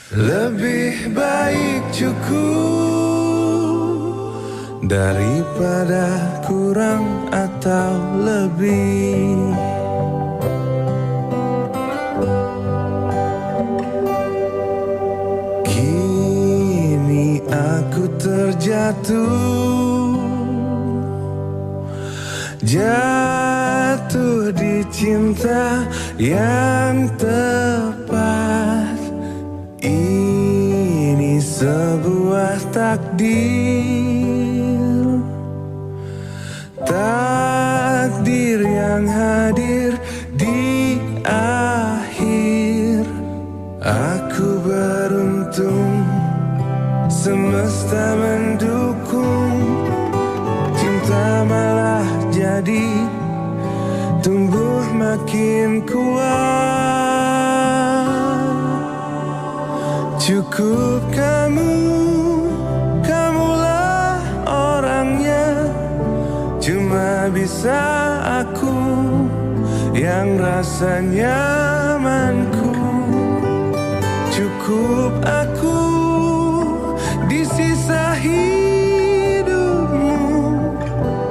Lebih baik cukup daripada kurang atau lebih. Kini aku terjatuh, jatuh di cinta yang tepat. Ini sebuah takdir, takdir yang hadir di akhir. Aku beruntung, semesta mendukung. Cinta malah jadi tumbuh makin kuat. Cukup kamulah orangnya. Cuma bisa aku yang rasa nyamanku. Cukup aku di sisa hidupmu.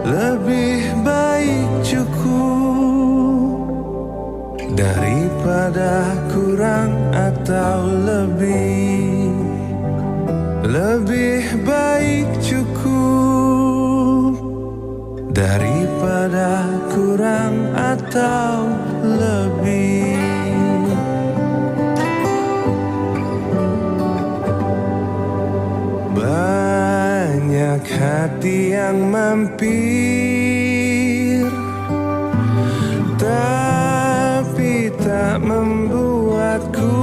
Lebih baik cukup daripada kurang atau lebih. Lebih baik cukup daripada kurang atau lebih. Banyak hati yang mampir, tapi tak membuatku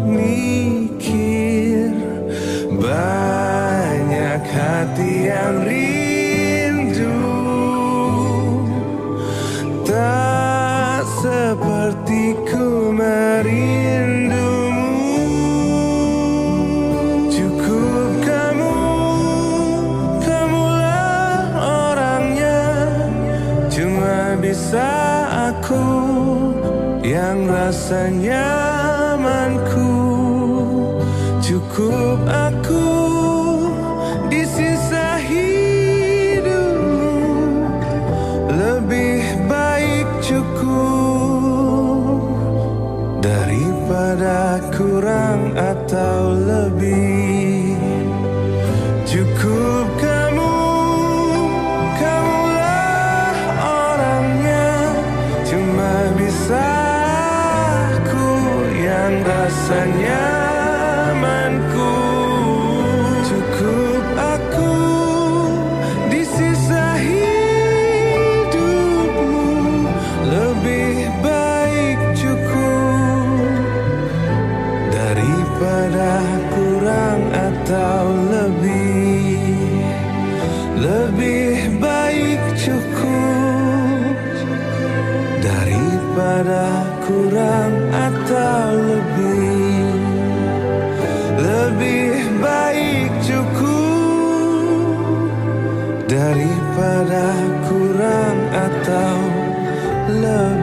mikir. Banyak hati yang rindu, tak sepertiku merindumu. Cukup kamulah orangnya. Cuma bisa aku yang rasa nyamanku. Cukup aku di sisa hidupmu. Lebih baik cukup daripada kurang atau lebih. Cukup kamulah orangnya. Cuma bisa aku yang rasanya nyamanku. Cukup aku di sisa hidupmu. Lebih baik cukup daripada kurang atau lebih. Lebih baik cukup daripada kurang atau lebih. Lebih baik cukup daripada kurang atau lebih.